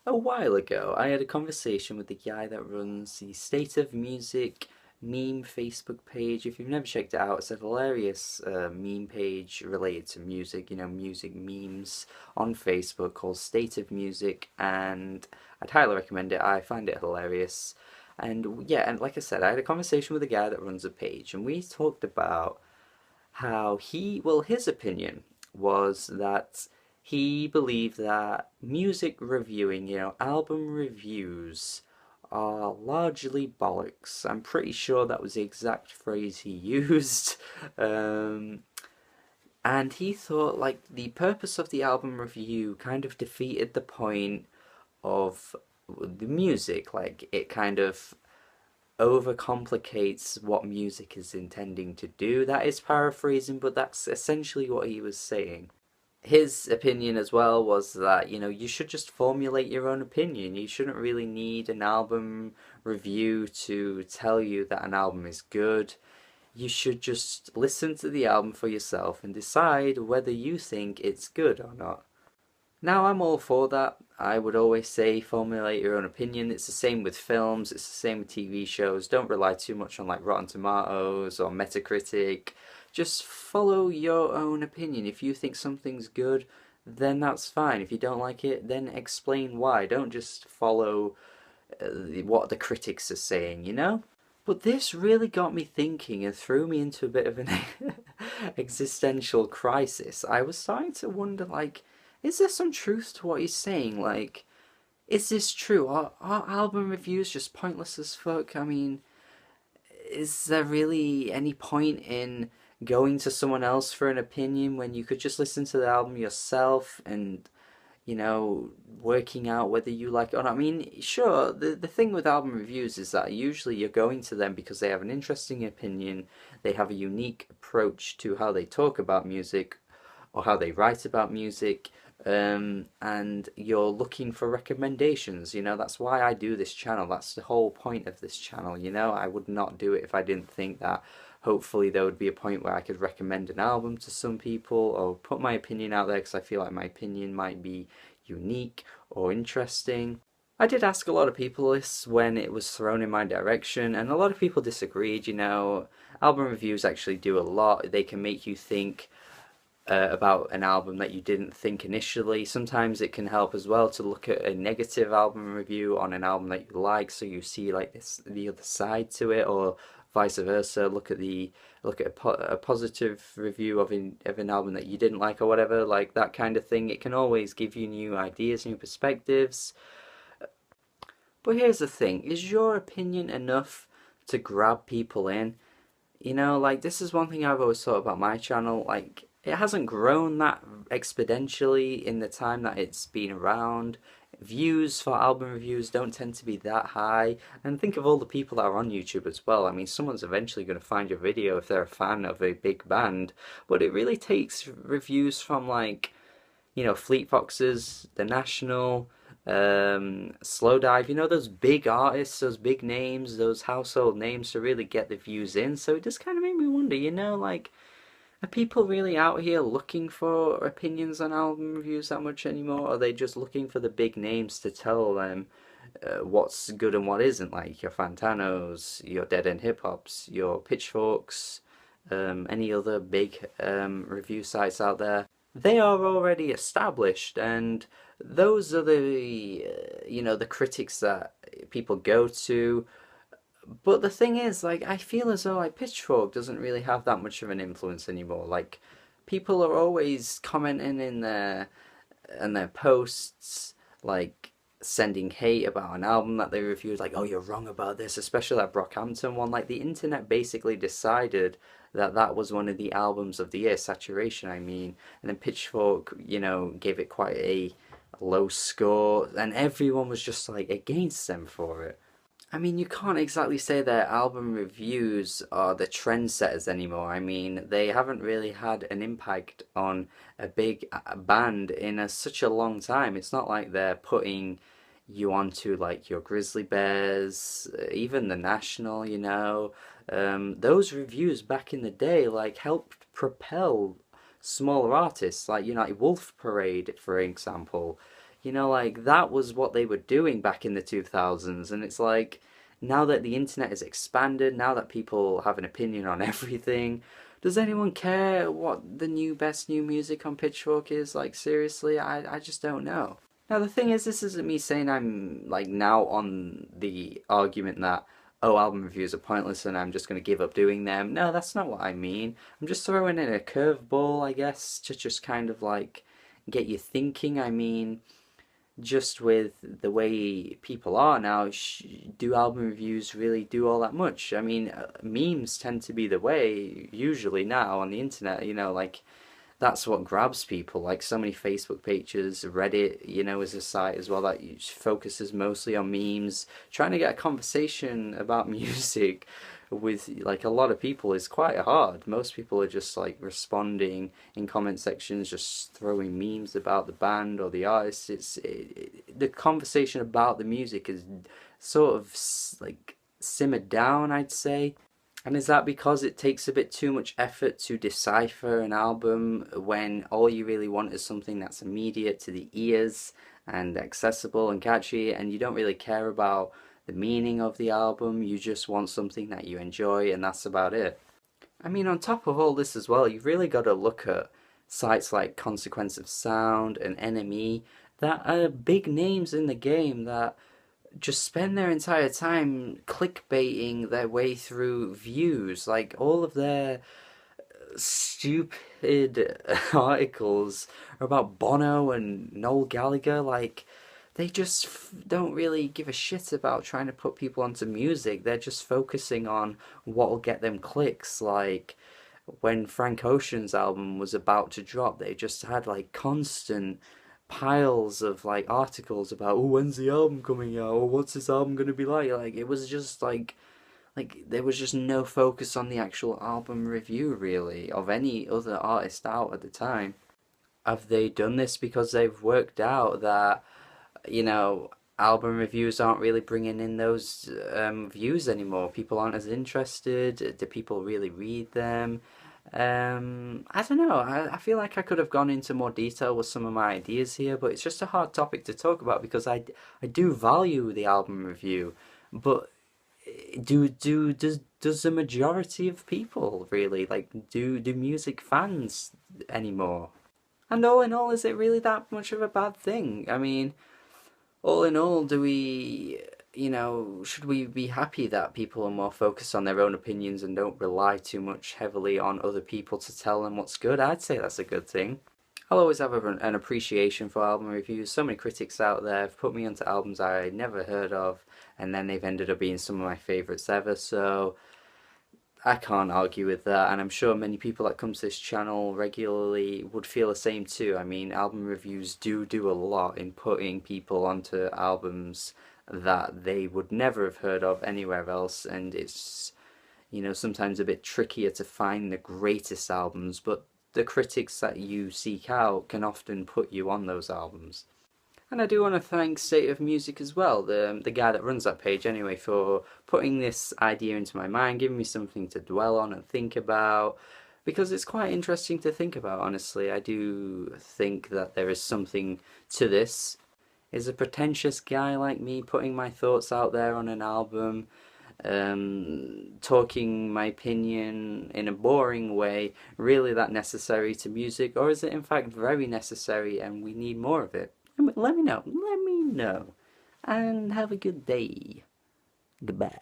A while ago, I had a conversation with the guy that runs the State of Music meme Facebook page. If you've never checked it out, it's a hilarious meme page related to music, music memes on Facebook called State of Music, and I'd highly recommend it. I find it hilarious. And yeah, and like I said, I had a conversation with a guy that runs a page, and we talked about how his opinion was that he believed that music reviewing, album reviews are largely bollocks. I'm pretty sure that was the exact phrase he used. Um, and he thought like the purpose of the album review kind of defeated the point of the music. Like it kind of overcomplicates what music is intending to do. That is paraphrasing, but that's essentially what he was saying. His opinion as well was that, you should just formulate your own opinion. You shouldn't really need an album review to tell you that an album is good. You should just listen to the album for yourself and decide whether you think it's good or not. Now, I'm all for that. I would always say formulate your own opinion. It's the same with films, it's the same with TV shows. Don't rely too much on like Rotten Tomatoes or Metacritic. Just follow your own opinion. If you think something's good, then that's fine. If you don't like it, then explain why. Don't just follow what the critics are saying. But this really got me thinking and threw me into a bit of an existential crisis. I was starting to wonder, like, is there some truth to what he's saying? Like, is this true? Are album reviews just pointless as fuck? I mean, is there really any point in going to someone else for an opinion when you could just listen to the album yourself and, working out whether you like it or not? I mean, sure, the thing with album reviews is that usually you're going to them because they have an interesting opinion, they have a unique approach to how they talk about music or how they write about music, and you're looking for recommendations. That's why I do this channel. That's the whole point of this channel. I would not do it if I didn't think that hopefully there would be a point where I could recommend an album to some people or put my opinion out there because I feel like my opinion might be unique or interesting. I did ask a lot of people this when it was thrown in my direction, and a lot of people disagreed. Album reviews actually do a lot. They can make you think about an album that you didn't think initially. Sometimes it can help as well to look at a negative album review on an album that you like, so you see like the other side to it, or vice versa. Look at a positive review of an album that you didn't like or whatever, like that kind of thing. It can always give you new ideas, new perspectives. But here's the thing: is your opinion enough to grab people in? Like this is one thing I've always thought about my channel. Like it hasn't grown that exponentially in the time that it's been around. Views for album reviews don't tend to be that high. And think of all the people that are on YouTube as well. I mean, someone's eventually going to find your video if they're a fan of a big band. But it really takes reviews from like, Fleet Foxes, The National, Slow Dive, those big artists, those big names, those household names to really get the views in. So it just kind of made me wonder, like, are people really out here looking for opinions on album reviews that much anymore? Or are they just looking for the big names to tell them what's good and what isn't? Like your Fantanos, your Dead End Hip Hops, your Pitchforks, any other big review sites out there. They are already established, and those are the critics that people go to. But the thing is, like, I feel as though like Pitchfork doesn't really have that much of an influence anymore. Like, people are always commenting in their posts, like sending hate about an album that they reviewed, like, oh, you're wrong about this, especially that Brockhampton one. Like, the internet basically decided that that was one of the albums of the year, Saturation, I mean, and then Pitchfork, gave it quite a low score, and everyone was just like against them for it. I mean, you can't exactly say their album reviews are the trendsetters anymore. I mean, they haven't really had an impact on a big band in such a long time. It's not like they're putting you onto like your Grizzly Bears, even the National, those reviews back in the day like helped propel smaller artists like United Wolf Parade, for example. You know, like that was what they were doing back in the 2000s, and it's like now that the internet has expanded, now that people have an opinion on everything, does anyone care what the best new music on Pitchfork is? Like seriously, I just don't know. Now the thing is, this isn't me saying I'm like now on the argument that oh, album reviews are pointless and I'm just going to give up doing them. No, that's not what I mean. I'm just throwing in a curveball, I guess, to just kind of like get you thinking. I mean, just with the way people are now, do album reviews really do all that much? I mean, memes tend to be the way usually now on the internet, you know, like that's what grabs people. Like so many Facebook pages, Reddit, you know, is a site as well that focuses mostly on memes. Trying to get a conversation about music with like a lot of people is quite hard. Most people are just like responding in comment sections, just throwing memes about the band or the artist. The conversation about the music is sort of like simmered down, I'd say. And is that because it takes a bit too much effort to decipher an album when all you really want is something that's immediate to the ears and accessible and catchy, and you don't really care about the meaning of the album, you just want something that you enjoy, and that's about it? I mean, on top of all this as well, you've really got to look at sites like Consequence of Sound and NME that are big names in the game that just spend their entire time clickbaiting their way through views. Like all of their stupid articles are about Bono and Noel Gallagher. Like they just don't really give a shit about trying to put people onto music. They're just focusing on what will get them clicks. Like when Frank Ocean's album was about to drop, they just had like constant piles of like articles about oh when's the album coming out or what's this album gonna be like it was just like there was just no focus on the actual album review really of any other artist out at the time. Have they done this because they've worked out that you know album reviews aren't really bringing in those views anymore? People aren't as interested. Do people really read them? I don't know. I feel like I could have gone into more detail with some of my ideas here, but it's just a hard topic to talk about because I do value the album review, but does the majority of people really like do music fans anymore? And all in all, is it really that much of a bad thing? I mean, all in all, do we, you know, should we be happy that people are more focused on their own opinions and don't rely too much heavily on other people to tell them what's good? I'd say that's a good thing. I'll always have an appreciation for album reviews. So many critics out there have put me onto albums I never heard of, and then they've ended up being some of my favourites ever, so I can't argue with that, and I'm sure many people that come to this channel regularly would feel the same too. I mean, album reviews do a lot in putting people onto albums that they would never have heard of anywhere else, and it's, you know, sometimes a bit trickier to find the greatest albums, but the critics that you seek out can often put you on those albums. And I do want to thank State of Music as well, the guy that runs that page anyway, for putting this idea into my mind, giving me something to dwell on and think about, because it's quite interesting to think about, honestly. I do think that there is something to this. Is a pretentious guy like me putting my thoughts out there on an album, talking my opinion in a boring way, really that necessary to music, or is it in fact very necessary and we need more of it? Let me know, and have a good day. Goodbye.